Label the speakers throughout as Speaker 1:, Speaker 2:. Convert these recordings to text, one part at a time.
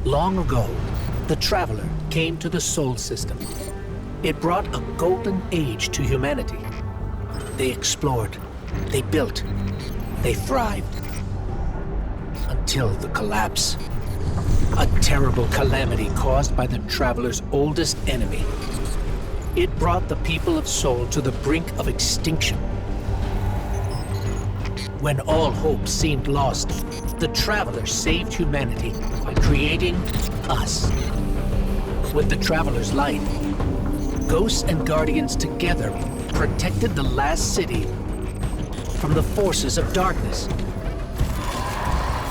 Speaker 1: Long ago, the Traveler came to the Sol system. It brought a golden age to humanity. They explored, they built, they thrived. Until the collapse. A terrible calamity caused by the Traveler's oldest enemy. It brought the people of Sol to the brink of extinction. When all hope seemed lost, the Traveler saved humanity by creating us. With the Traveler's light, Ghosts and Guardians together protected the last city from the forces of darkness,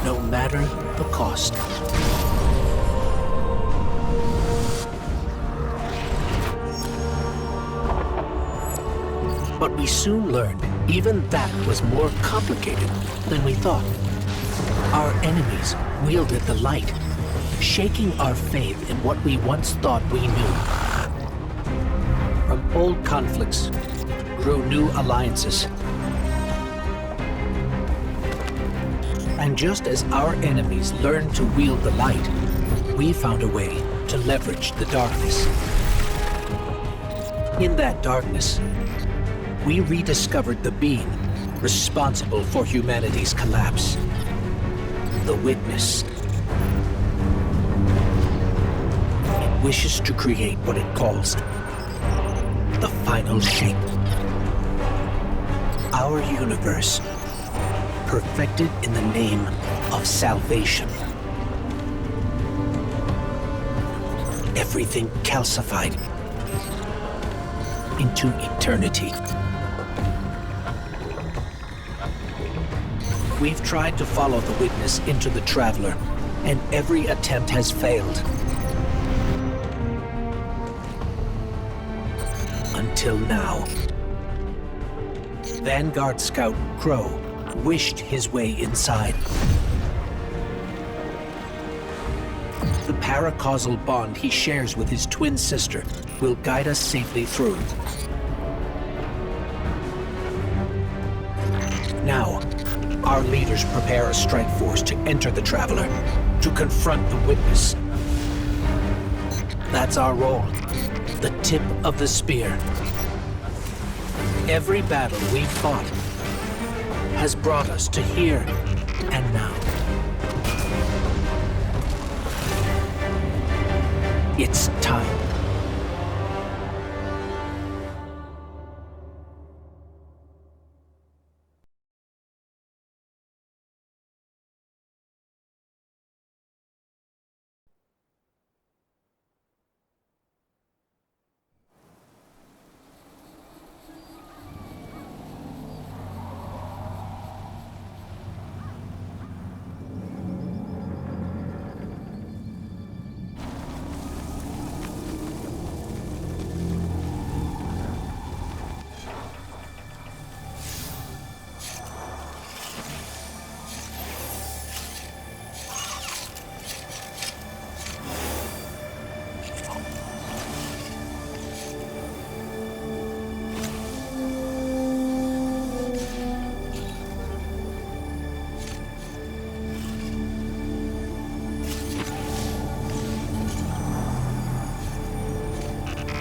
Speaker 1: no matter the cost. But we soon learned even that was more complicated than we thought. Our enemies wielded the light, shaking our faith in what we once thought we knew. From old conflicts grew new alliances. And just as our enemies learned to wield the light, we found a way to leverage the darkness. In that darkness, we rediscovered the being responsible for humanity's collapse. The Witness. It wishes to create what it calls the final shape. Our universe, perfected in the name of salvation. Everything calcified into eternity. We've tried to follow the Witness into the Traveler, and every attempt has failed. Until now. Vanguard Scout Crow wished his way inside. The paracausal bond he shares with his twin sister will guide us safely through. Now, our leaders prepare a strike force to enter the Traveler, to confront the Witness. That's our role, the tip of the spear. Every battle we've fought has brought us to here and now. It's time.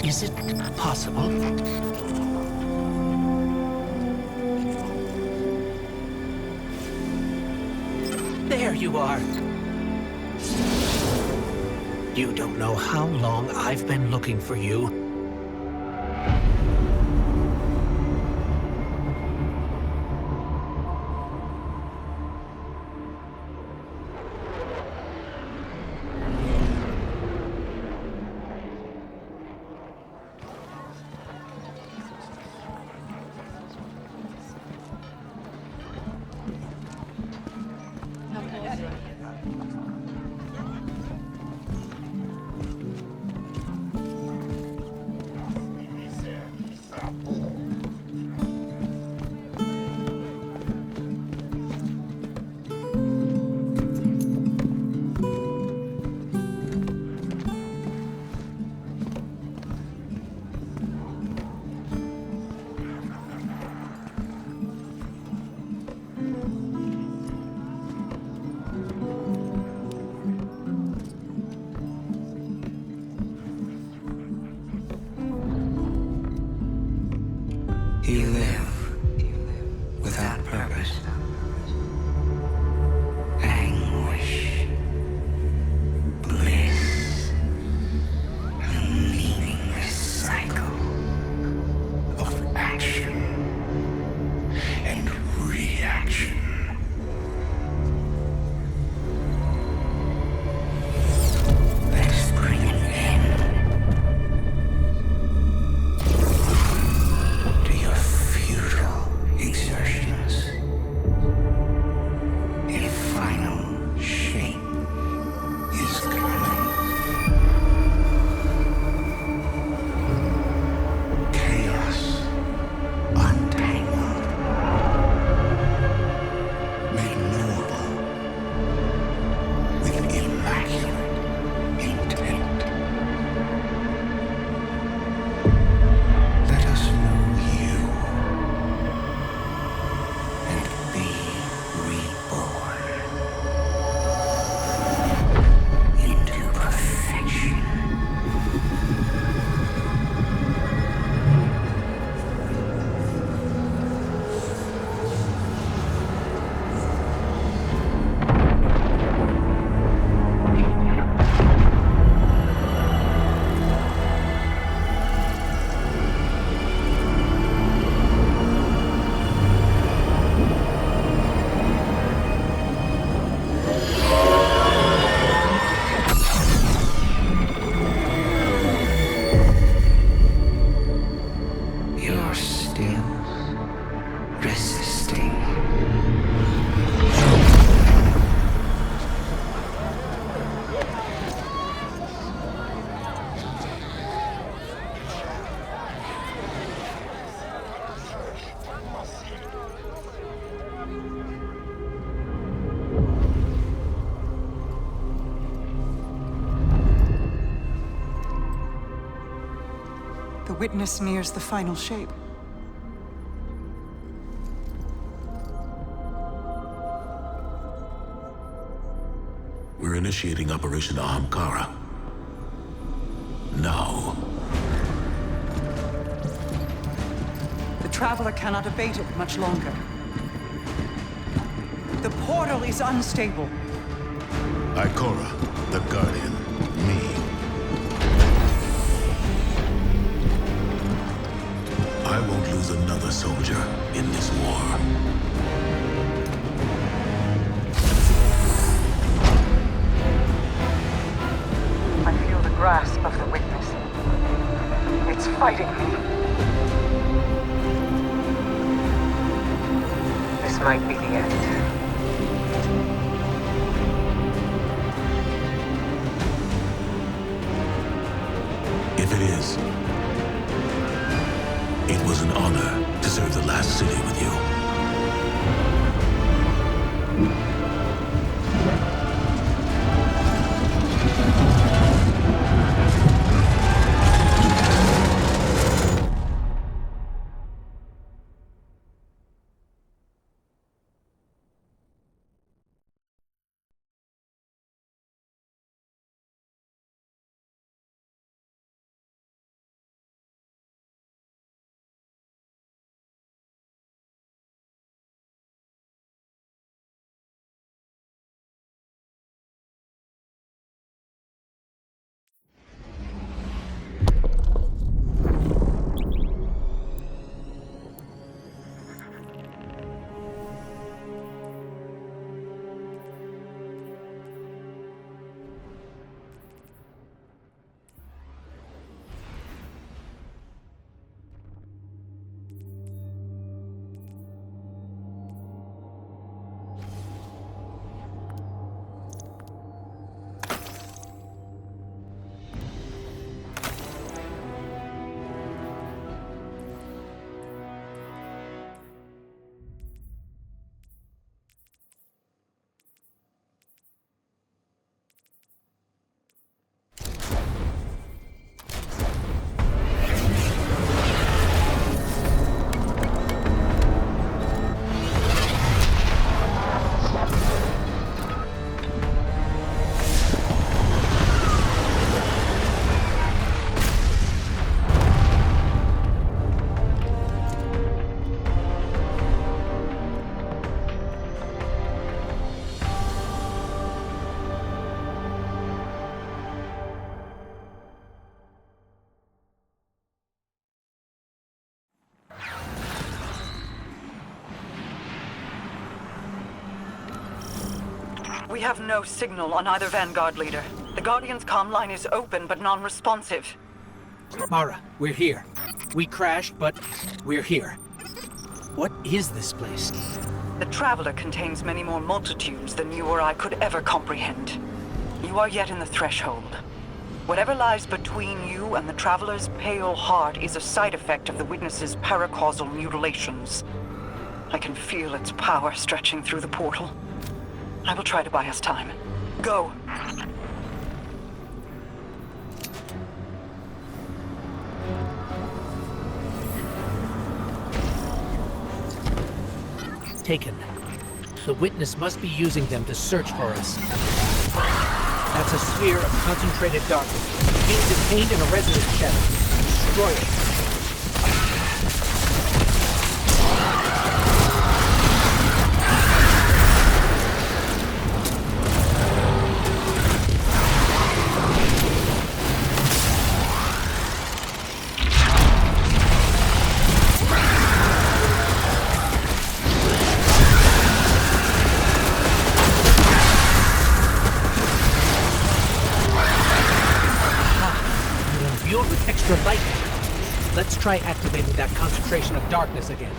Speaker 1: Is it possible? There you are. You don't know how long I've been looking for you.
Speaker 2: You live without purpose, anguish, bliss, a meaningless cycle of action and reaction. Let us bring an end to your futile exertions. A final shape is coming. Chaos untangled, made knowable with immaculate intent. Let us know you and be reborn into perfection. You're still resisting.
Speaker 3: The witness nears the final shape.
Speaker 4: We're initiating Operation Ahamkara. Now.
Speaker 3: The Traveler cannot evade it much longer. The portal is unstable.
Speaker 4: Ikora, the Guardian, me. I won't lose another soldier in this war.
Speaker 3: I feel the grasp of the witness. It's fighting me. This might be the end.
Speaker 4: If it is, it was an honor to serve the last city with you.
Speaker 3: We have no signal on either Vanguard leader. The Guardian's comm line is open but non-responsive.
Speaker 1: Mara, we're here. We crashed, but we're here. What is this place?
Speaker 3: The Traveler contains many more multitudes than you or I could ever comprehend. You are yet in the threshold. Whatever lies between you and the Traveler's pale heart is a side effect of the Witness's paracausal mutilations. I can feel its power stretching through the portal. I will try to buy us time. Go!
Speaker 1: Taken. The Witness must be using them to search for us. That's a sphere of concentrated darkness, being detained in a resonance shadow. Destroy it. With extra light. Let's try activating that concentration of darkness again.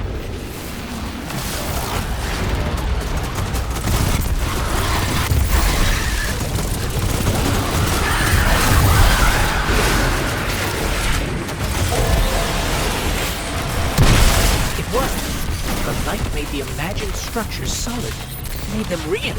Speaker 1: It worked. The light made the imagined structures solid, made them real.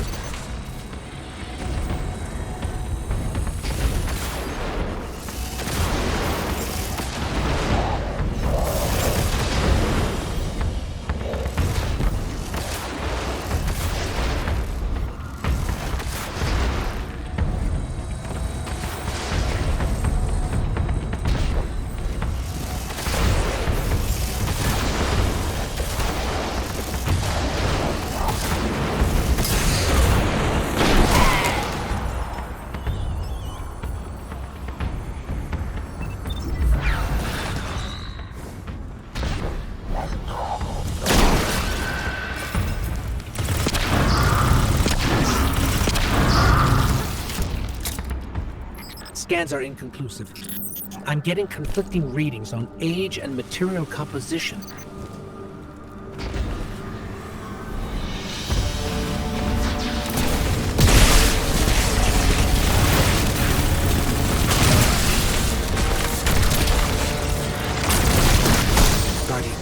Speaker 1: Scans are inconclusive. I'm getting conflicting readings on age and material composition. Guardian,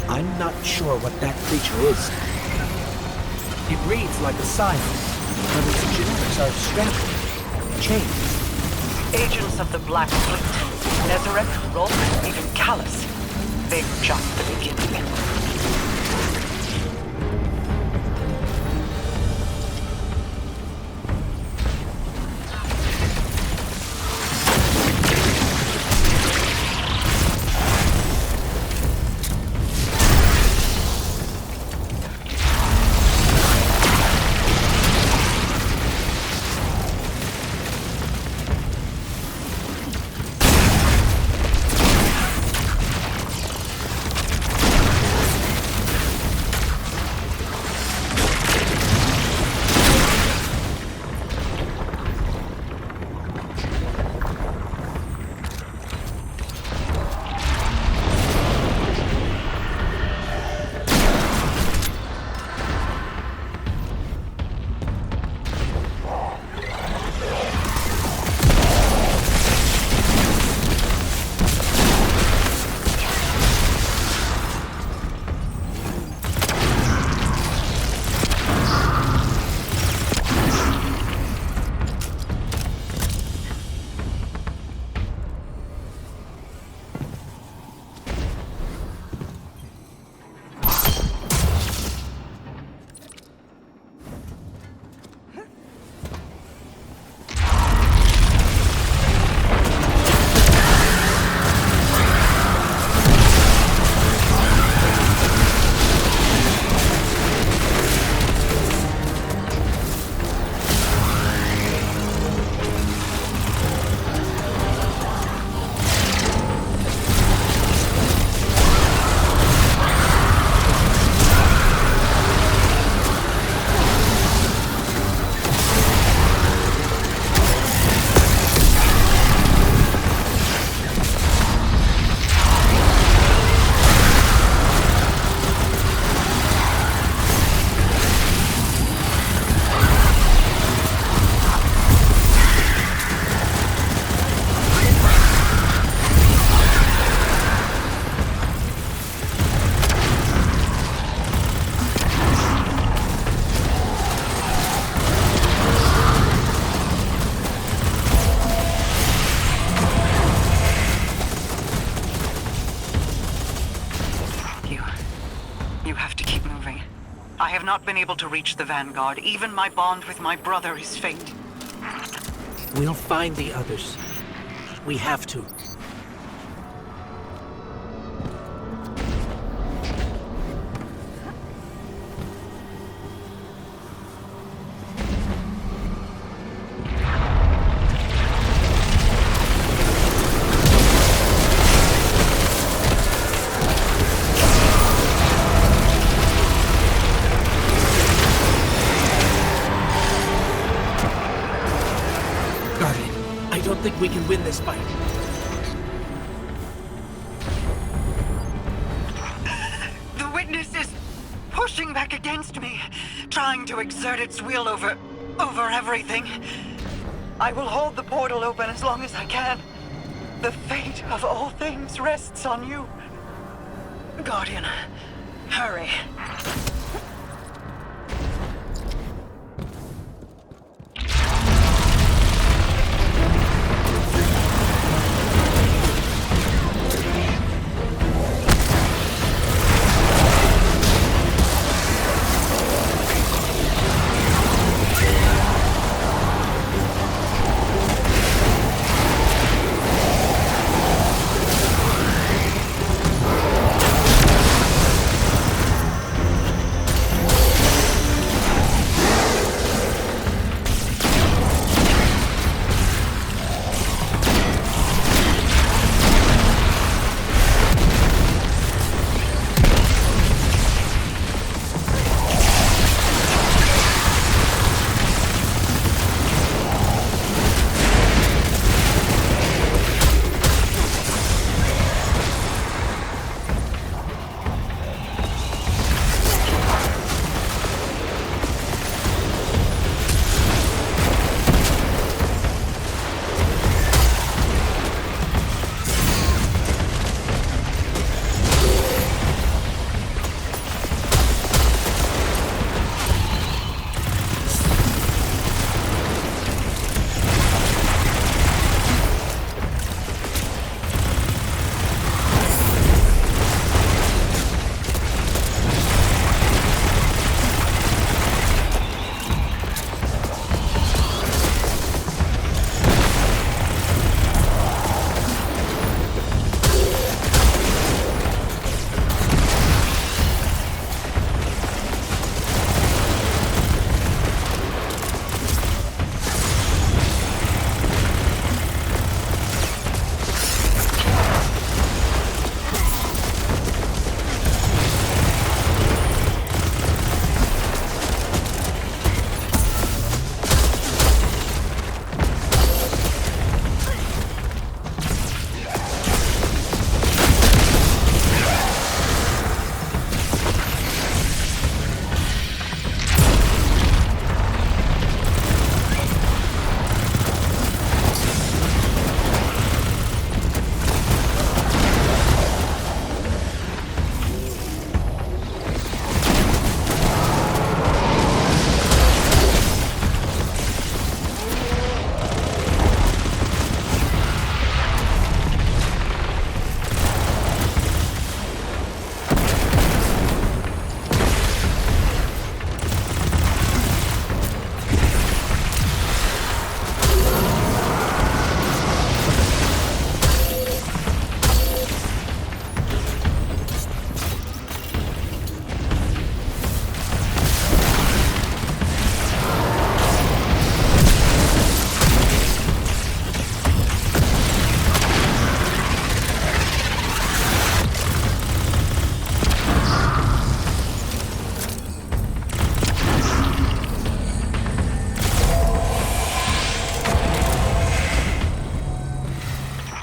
Speaker 1: I'm not sure what that creature is. It reads like a siren, but its genetics are scrambled, changed.
Speaker 3: Agents of the Black Fleet, Nezarec, Rolf, even Callus. They're just the beginning. You have to keep moving. I have not been able to reach the Vanguard. Even my bond with my brother is faint.
Speaker 1: We'll find the others. We have to. I don't think we can win this fight.
Speaker 3: The witness is pushing back against me, trying to exert its will over everything. I will hold the portal open as long as I can. The fate of all things rests on you. Guardian, hurry.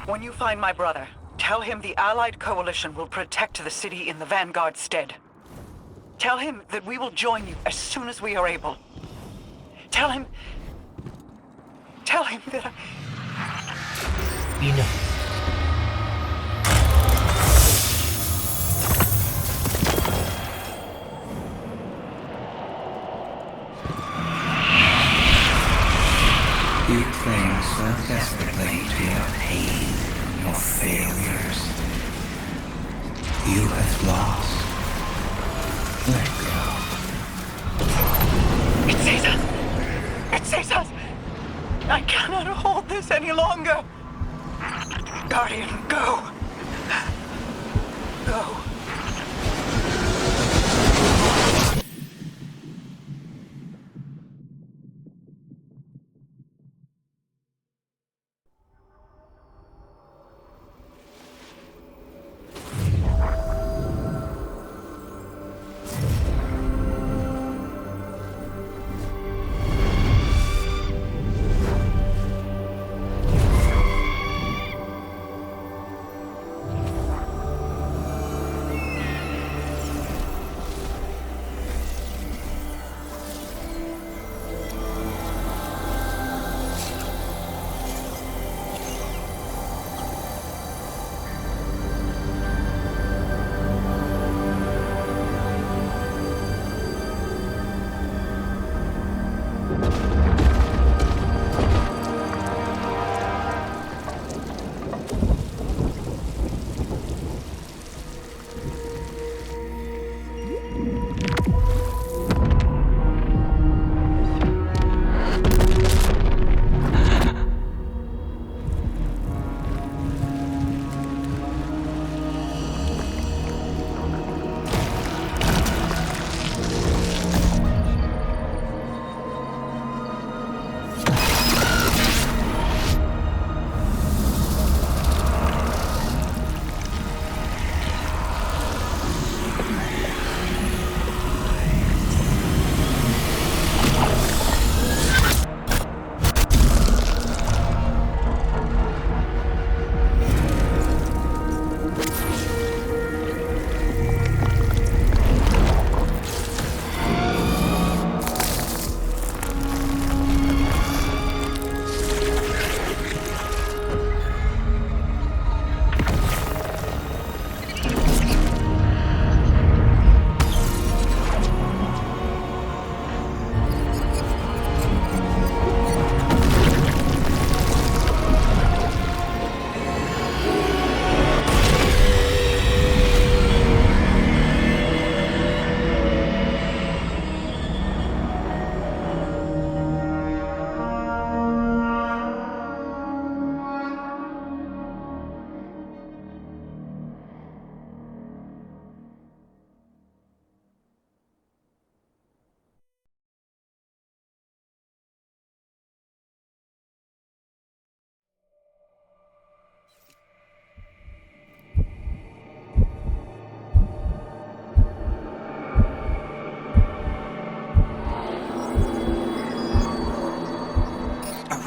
Speaker 3: When you find my brother, tell him the Allied Coalition will protect the city in the Vanguard's stead. Tell him that we will join you as soon as we are able. Tell him that
Speaker 1: You know.
Speaker 2: You cling so desperately to your pain, your failures. You have lost. Let go.
Speaker 3: It sees us! It sees us! I cannot hold this any longer! Guardian, go! Go.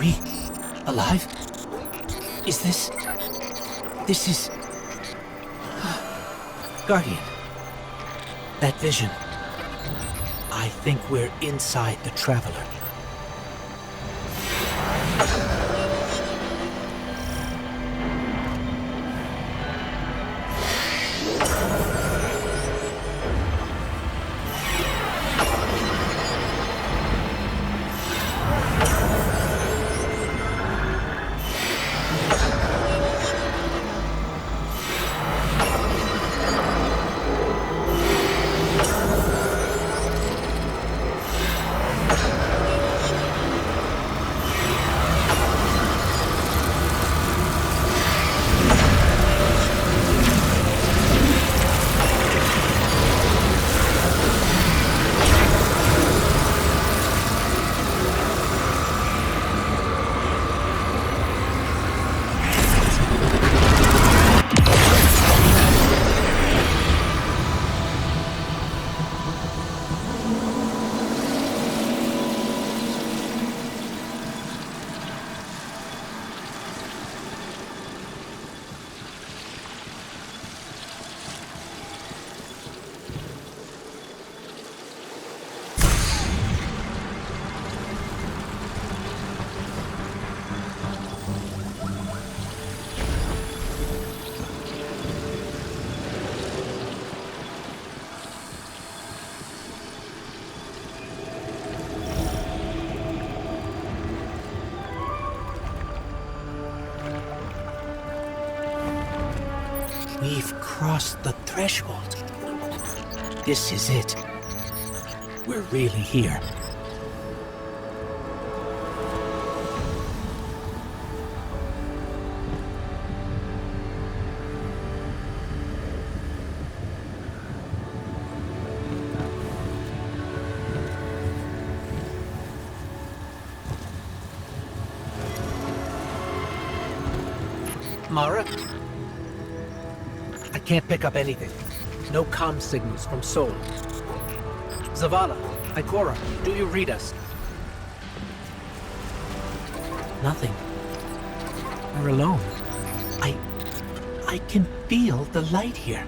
Speaker 1: we alive? Is this... This is... Guardian. That vision. I think we're inside the Traveler. We've crossed the threshold. This is it. We're really here. Mara? I can't pick up anything. No comm signals from Sol. Zavala, Ikora, do you read us? Nothing. We're alone. I can feel the light here.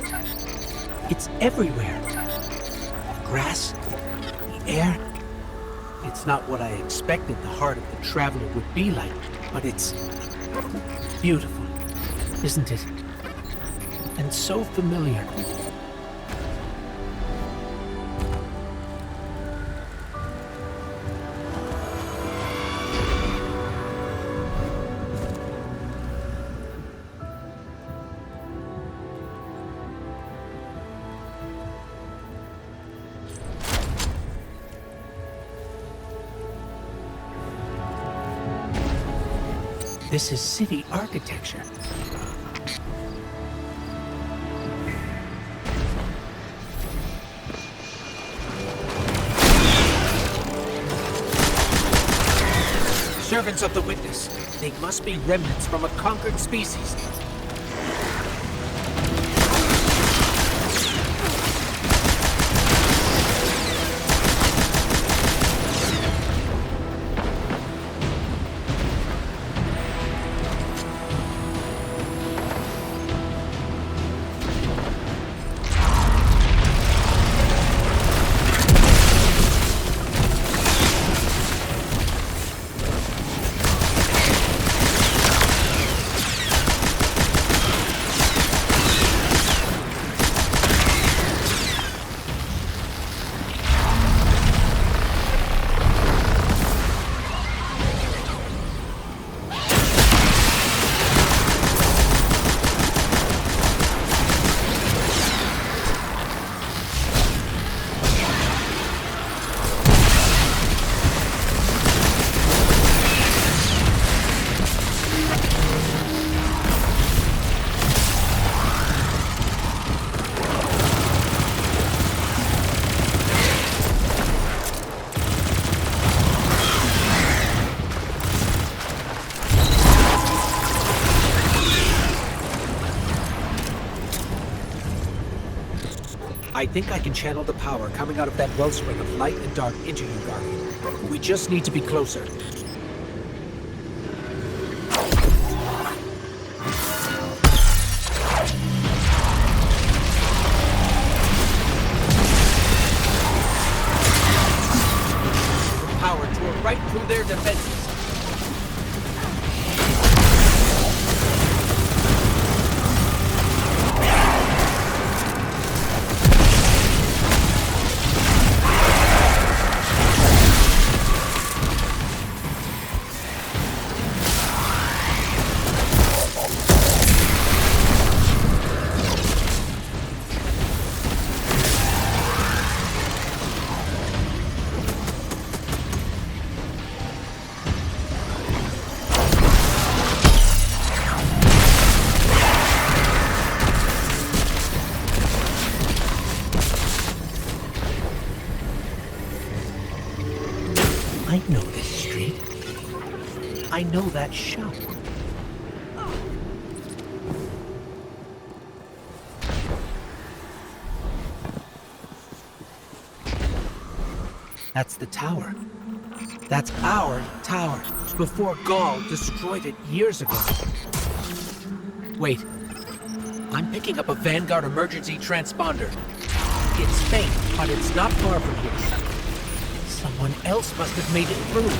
Speaker 1: It's everywhere. The grass, the air. It's not what I expected the heart of the Traveler would be like, but it's beautiful, isn't it? And so familiar. This is city architecture. Servants of the Witness. They must be remnants from a conquered species. I think I can channel the power coming out of that wellspring of light and dark into you, Guardian. We just need to be closer. The power tore right through their defenses. I know this street. I know that shop. That's the tower. That's our tower, before Gaul destroyed it years ago. Wait. I'm picking up a Vanguard emergency transponder. It's faint, but it's not far from here. Someone else must have made it through.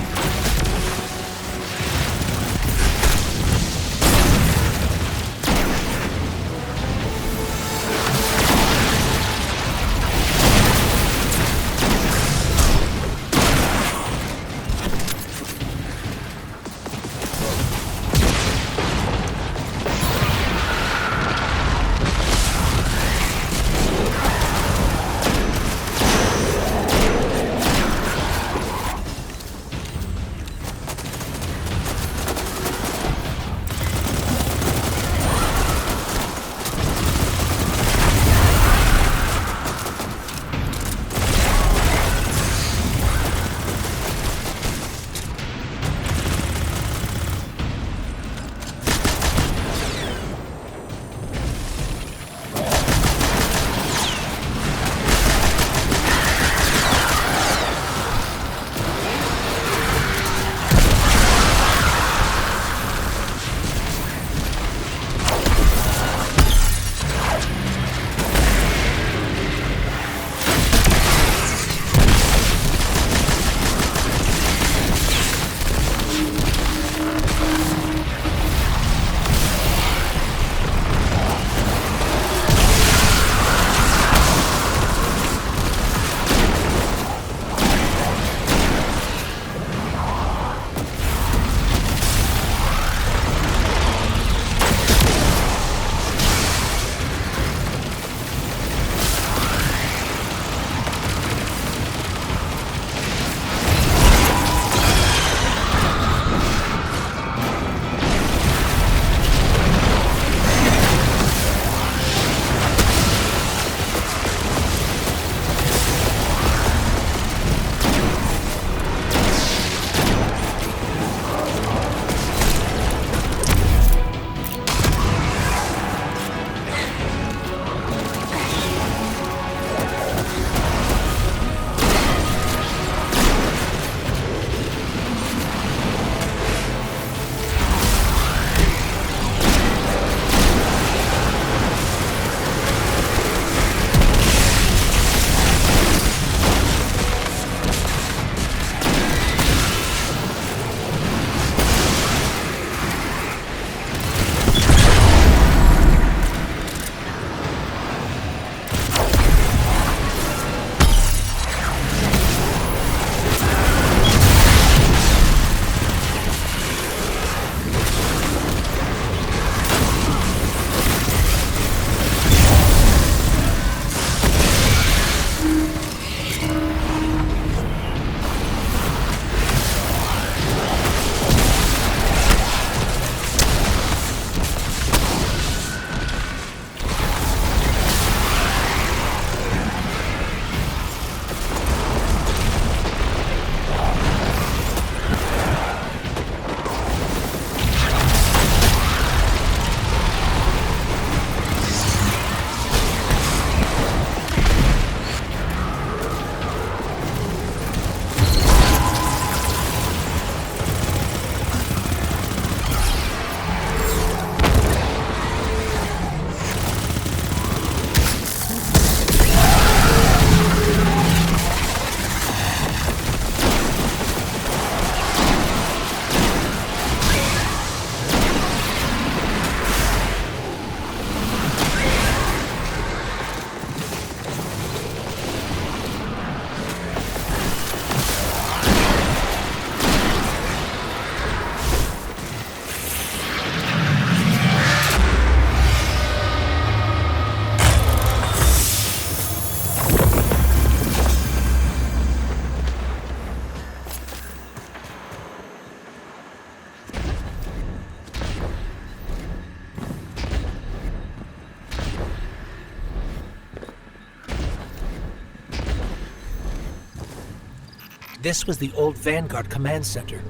Speaker 1: This was the old Vanguard command center,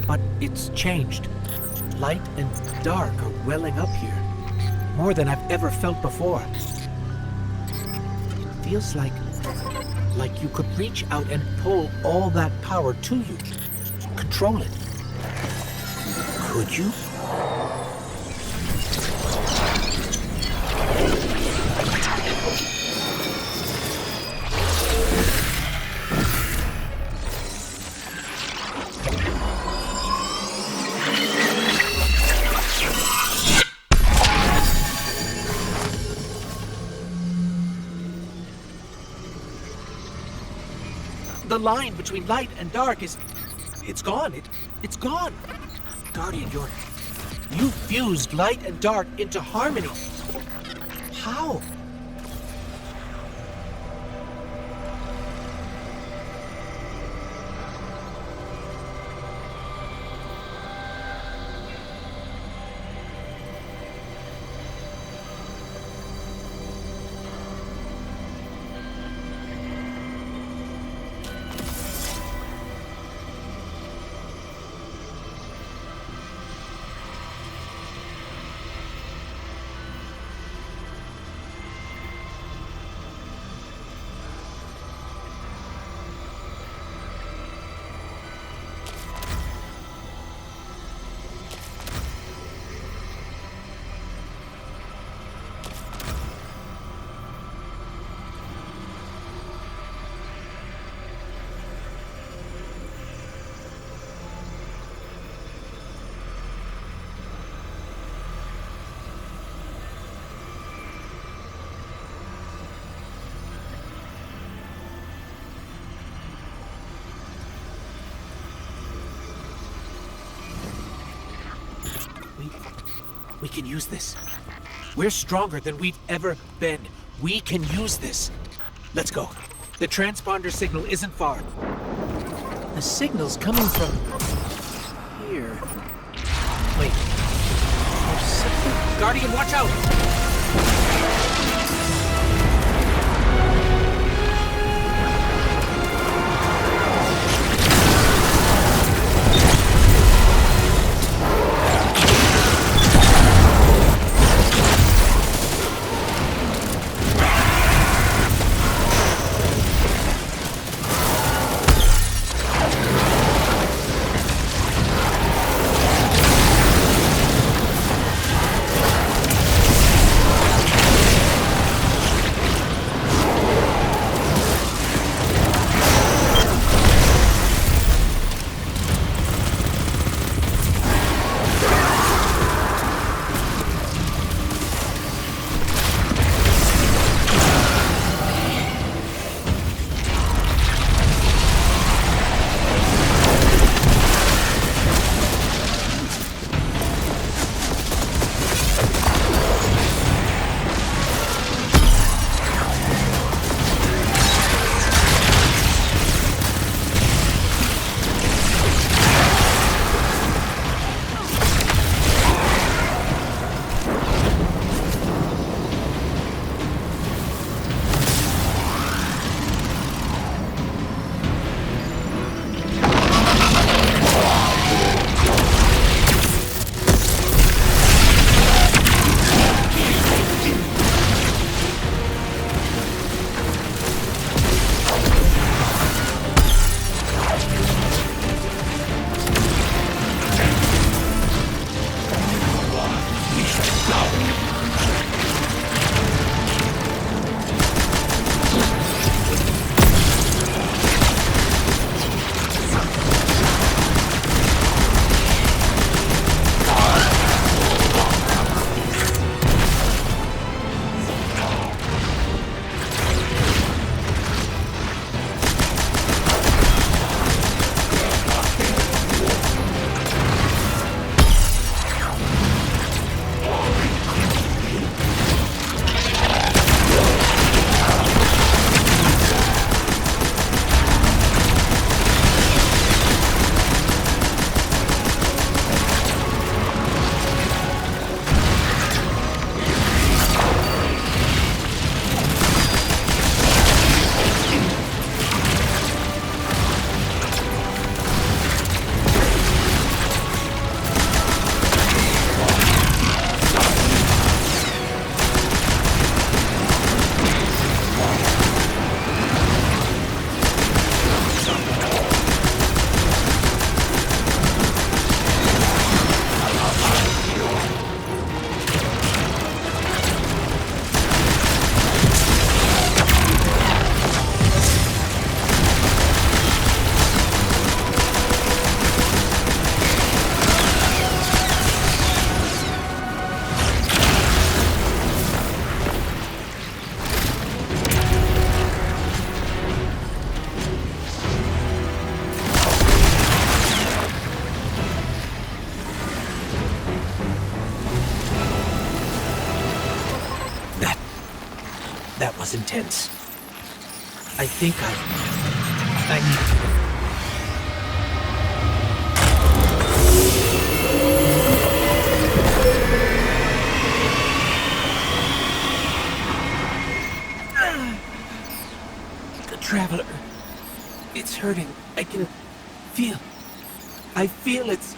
Speaker 1: but it's changed. Light and dark are welling up here, more than I've ever felt before. It feels like you could reach out and pull all that power to you, control it. Could you? The line between light and dark it's gone. It's gone. Guardian, you fused light and dark into harmony. How? We can use this. We're stronger than we've ever been. We can use this. Let's go. The transponder signal isn't far. The signal's coming from here. Wait. There's something. Guardian, watch out! was intense. I think I need... The Traveler. It's hurting. I can feel... I feel it's...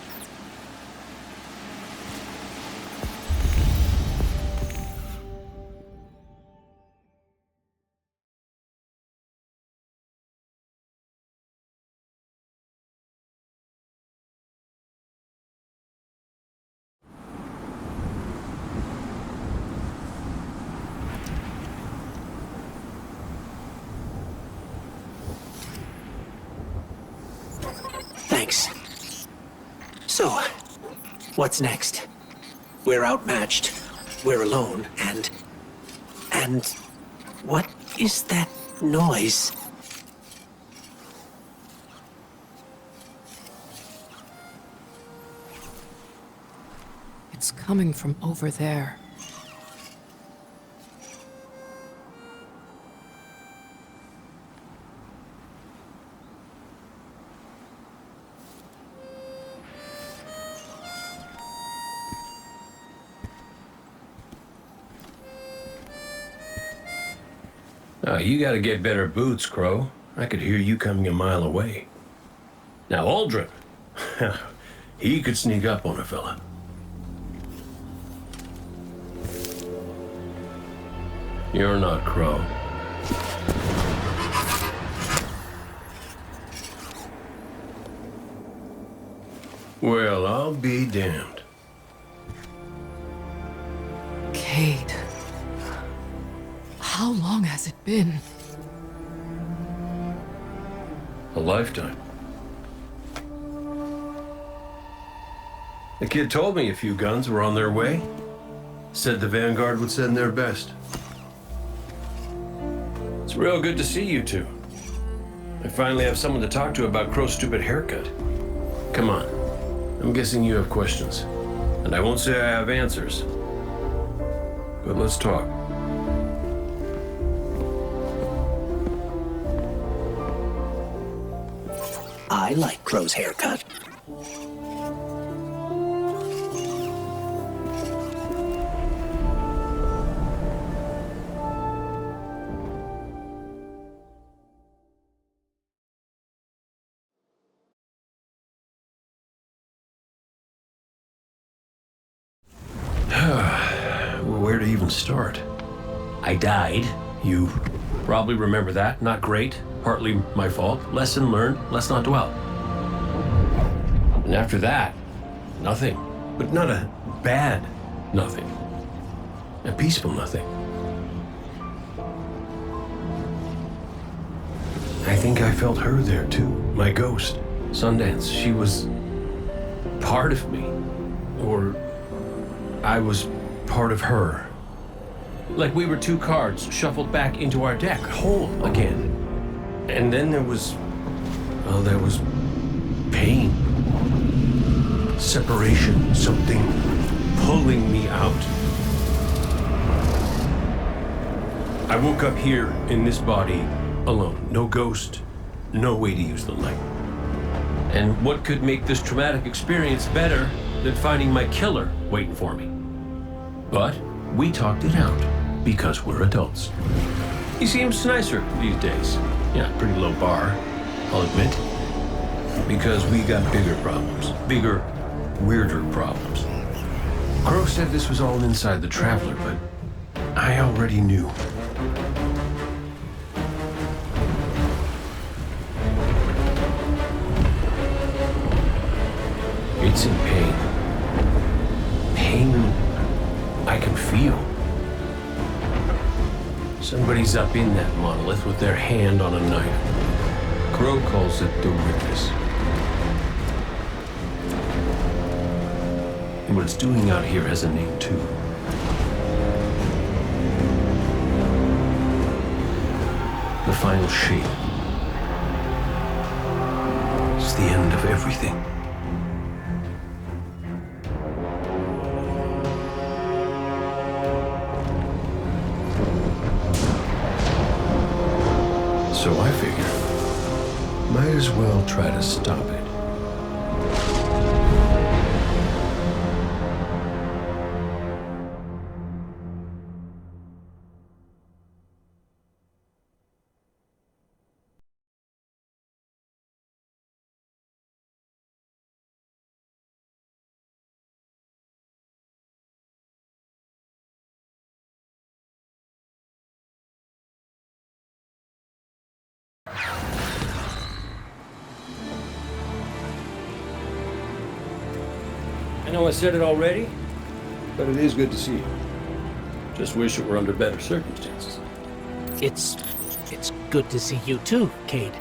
Speaker 1: Thanks. So, what's next? We're outmatched. We're alone, and... what is that noise?
Speaker 5: It's coming from over there.
Speaker 6: You gotta get better boots, Crow. I could hear you coming a mile away. Now, Aldrin, he could sneak up on a fella. You're not Crow. Well, I'll be damned.
Speaker 5: Cade. How long has it been?
Speaker 6: A lifetime. The kid told me a few guns were on their way. Said the Vanguard would send their best. It's real good to see you two. I finally have someone to talk to about Crow's stupid haircut. Come on. I'm guessing you have questions. And I won't say I have answers. But let's talk.
Speaker 1: I like Crow's haircut.
Speaker 6: Where to even start? I died. You probably remember that. Not great. Partly my fault. Lesson learned. Let's not dwell. And after that, nothing. But not a bad nothing. A peaceful nothing. I think I felt her there too. My ghost. Sundance. She was part of me. Or I was part of her. Like we were two cards shuffled back into our deck, whole again. And then there was pain. Separation, something pulling me out. I woke up here in this body alone. No ghost, no way to use the light. And what could make this traumatic experience better than finding my killer waiting for me? But we talked it out because we're adults. He seems nicer these days. Yeah, pretty low bar, I'll admit. Because we got bigger problems. Bigger, weirder problems. Crow said this was all inside the Traveler, but I already knew. It's in pain. Pain I can feel. Somebody's up in that monolith with their hand on a knife. Crow calls it the Witness. And what it's doing out here has a name too. The final shape. It's the end of everything. Might as well try to stop it. I know I said it already, but it is good to see you. Just wish it were under better circumstances.
Speaker 1: It's good to see you too, Cade.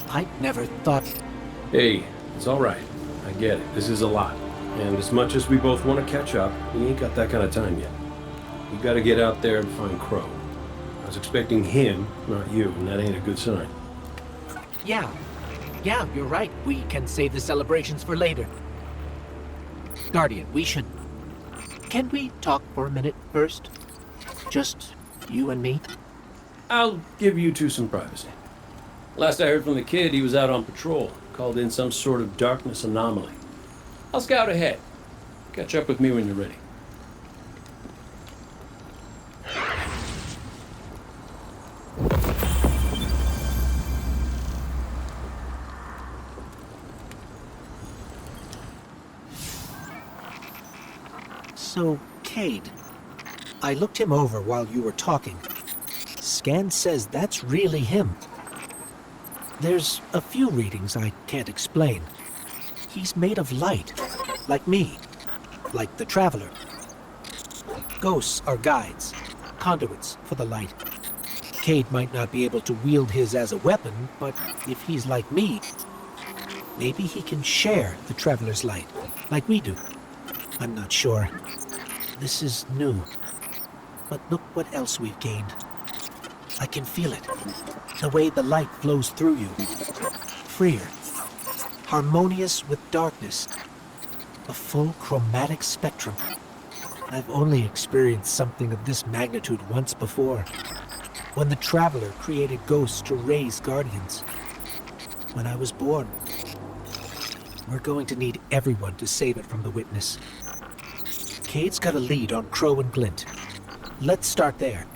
Speaker 1: I never thought...
Speaker 6: Hey, it's all right. I get it. This is a lot. And as much as we both want to catch up, we ain't got that kind of time yet. We gotta get out there and find Crow. I was expecting him, not you, and that ain't a good sign.
Speaker 1: Yeah, you're right. We can save the celebrations for later. Guardian, we should... Can we talk for a minute first? Just you and me?
Speaker 6: I'll give you two some privacy. Last I heard from the kid, he was out on patrol, called in some sort of darkness anomaly. I'll scout ahead. Catch up with me when you're ready.
Speaker 1: So, Cade, I looked him over while you were talking. Scan says that's really him. There's a few readings I can't explain. He's made of light, like me, like the Traveler. Ghosts are guides, conduits for the light. Cade might not be able to wield his as a weapon, but if he's like me, maybe he can share the Traveler's light, like we do. I'm not sure. This is new. But look what else we've gained. I can feel it. The way the light flows through you. Freer. Harmonious with darkness. A full chromatic spectrum. I've only experienced something of this magnitude once before. When the Traveler created ghosts to raise guardians. When I was born. We're going to need everyone to save it from the Witness. Cade's got a lead on Crow and Glint. Let's start there.